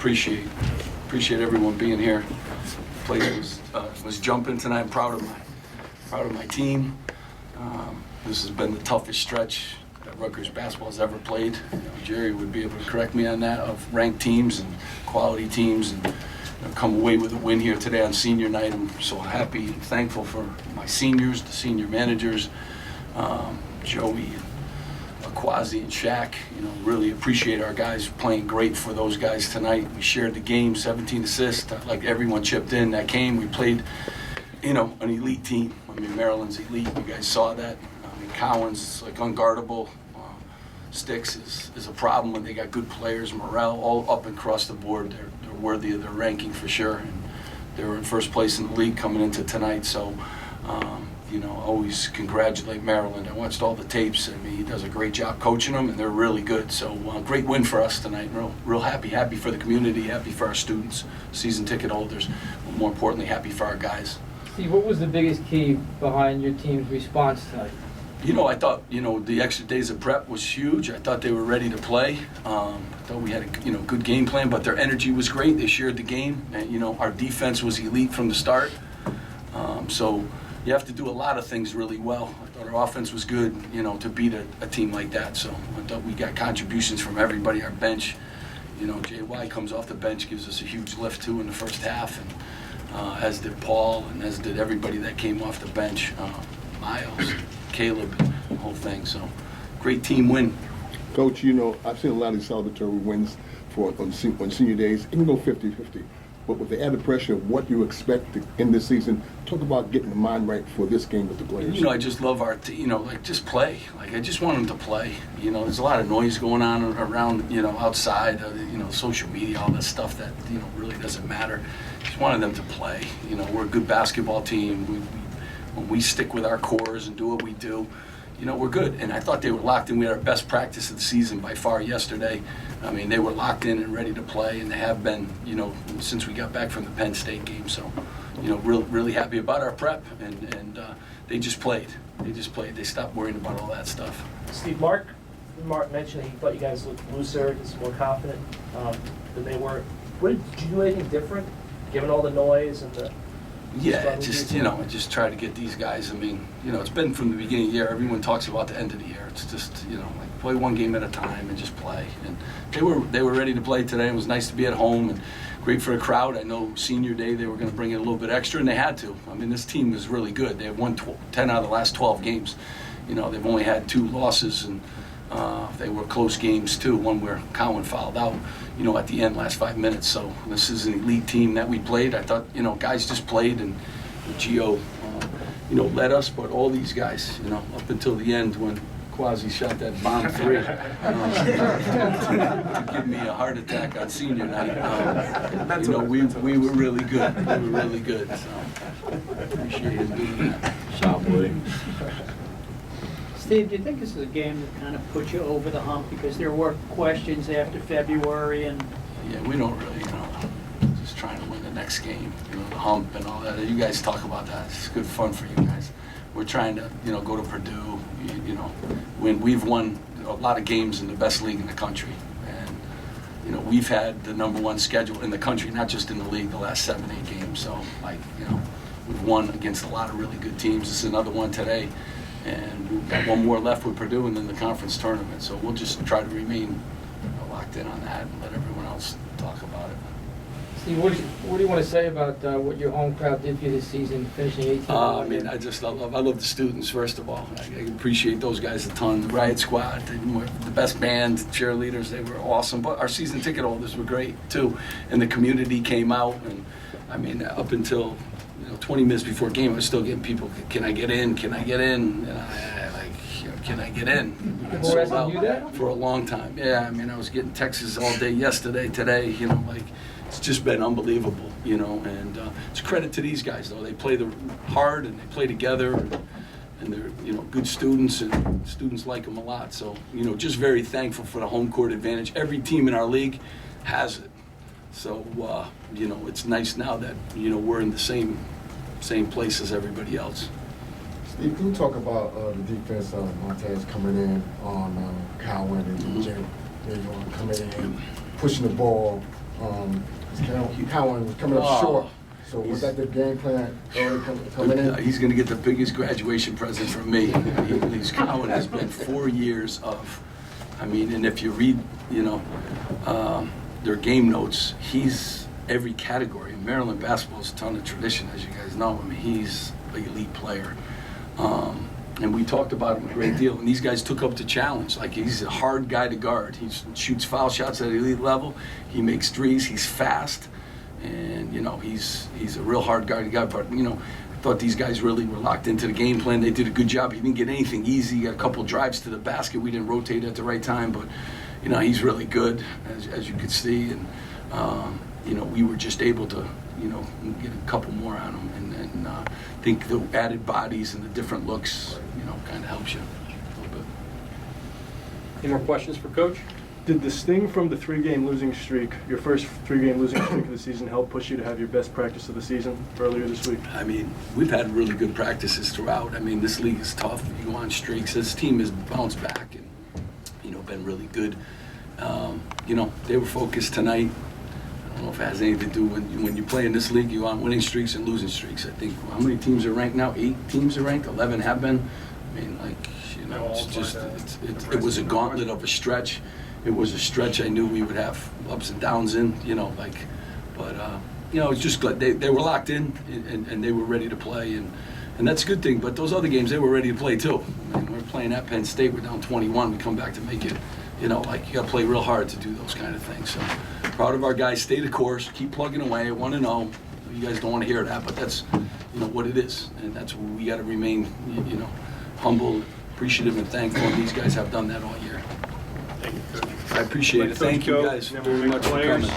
appreciate everyone being here. Place was jumping tonight. I'm proud of my team. This has been the toughest stretch that Rutgers basketball has ever played. Jerry would be able to correct me on that, of ranked teams and quality teams, and come away with a win here today on senior night. I'm so happy and thankful for my seniors, the senior managers, Joey, Quasi, and Shaq. Really appreciate our guys playing great for those guys tonight. We shared the game, 17 assists. Like everyone chipped in that game. We played, an elite team. Maryland's elite. You guys saw that. Cowan's is like unguardable. Sticks is a problem when they got good players. Morale, all up and across the board. They're worthy of their ranking for sure. And they were in first place in the league coming into tonight. So, always congratulate Maryland. I watched all the tapes. He does a great job coaching them, and they're really good. So, great win for us tonight. Real happy for the community, happy for our students, season ticket holders, but more importantly, happy for our guys. Steve, what was the biggest key behind your team's response tonight? I thought, the extra days of prep was huge. I thought they were ready to play. I thought we had a, good game plan, but their energy was great. They shared the game, and, our defense was elite from the start. So you have to do a lot of things really well. I thought our offense was good, to beat a team like that. So I thought we got contributions from everybody. Our bench, JY comes off the bench, gives us a huge lift too in the first half, and as did Paul, and as did everybody that came off the bench. Miles, Caleb, the whole thing. So great team win. Coach, I've seen a lot of celebratory wins on senior days. It can go 50-50. But with the added pressure of what you expect to end this season, talk about getting the mind right for this game with the players. I just love our team, just play. I just want them to play. There's a lot of noise going on around, outside, social media, all that stuff that, really doesn't matter. Just wanted them to play. We're a good basketball team. When we stick with our cores and do what we do, we're good. And I thought they were locked in. We had our best practice of the season by far yesterday. They were locked in and ready to play, and they have been, since we got back from the Penn State game. So, really happy about our prep, and they just played. They stopped worrying about all that stuff. Steve, Mark mentioned that he thought you guys looked looser, just more confident than they were. Did you do anything different, given all the noise and the... Yeah, I just try to get these guys. It's been from the beginning of the year. Everyone talks about the end of the year. It's just, play one game at a time and just play. And they were ready to play today. It was nice to be at home and great for the crowd. I know senior day they were going to bring it a little bit extra, and they had to. This team is really good. They have won 10 out of the last 12 games. They've only had 2 losses, and they were close games too. One where Cowan fouled out, at the end, last 5 minutes. So this is an elite team that we played. I thought, guys just played, and Gio, led us, but all these guys, up until the end when Quasi shot that bomb 3, to give me a heart attack on senior night. We were really good. We were really good. So appreciate him doing that. Shot William. Steve, do you think this is a game that kind of put you over the hump? Because there were questions after February and... Yeah, we don't really, just trying to win the next game, the hump and all that. You guys talk about that. It's good fun for you guys. We're trying to, go to Purdue, when we've won a lot of games in the best league in the country. And, we've had the #1 schedule in the country, not just in the league, the last 7-8 games. So, we've won against a lot of really good teams. This is another one today. And we've got one more left with Purdue and then the conference tournament. So we'll just try to remain locked in on that and let everyone else talk about it. Steve, what do you want to say about what your home crowd did for you this season, finishing 18? I love the students, first of all. I appreciate those guys a ton. The Riot Squad, the best band, cheerleaders, they were awesome. But our season ticket holders were great too. And the community came out. And up until 20 minutes before game, I was still getting people, can I get in? Can I get in? And can I get in? People were asking you that? For a long time. Yeah, I was getting texts all day, yesterday, today, it's just been unbelievable, and it's credit to these guys, though. They play hard and they play together, and they're, good students, and students like them a lot. So, just very thankful for the home court advantage. Every team in our league has it. So, it's nice now that, we're in the same place as everybody else. Steve, can you talk about the defense of Montez coming in on Cowan and Jim coming in, pushing the ball, Cowan was coming up Oh, short. So was he's- that the game plan early coming in? He's going to get the biggest graduation present from me. He's Cowan has been 4 years of, I mean, and if you read, their game notes, he's every category. Maryland basketball is a ton of tradition, as you guys know. I mean, he's an elite player. And we talked about him a great deal. And these guys took up the challenge. Like, he's a hard guy to guard. He shoots foul shots at elite level. He makes threes. He's fast. And, he's a real hard guy to guard. But, I thought these guys really were locked into the game plan. They did a good job. He didn't get anything easy. He got a couple drives to the basket. We didn't rotate at the right time. But, he's really good, as you could see. And, we were just able to, get a couple more on him. And I think the added bodies and the different looks, kind of helps you a little bit. Any more questions for Coach? Did the sting from the 3-game losing streak, your first 3-game losing streak of the season, help push you to have your best practice of the season earlier this week? I mean, we've had really good practices throughout. I mean, this league is tough. You go on streaks. This team has bounced back and, been really good. They were focused tonight. I don't know if it has anything to do when you play in this league, you on winning streaks and losing streaks. I think, how many teams are ranked now? 8 teams are ranked, 11 have been. I mean, it's just, it was a gauntlet of a stretch. It was a stretch I knew we would have ups and downs in, but it's just glad they were locked in and they were ready to play. And that's a good thing, but those other games, they were ready to play too. I mean, we're playing at Penn State, we're down 21, we come back to make it, you gotta play real hard to do those kind of things. So proud of our guys, stay the course, keep plugging away, 1-0. You guys don't want to hear that, but that's, what it is. And that's what we gotta remain, humble, appreciative, and thankful. And these guys have done that all year. Thank you, Coach. I appreciate it. Thank you guys very much for coming.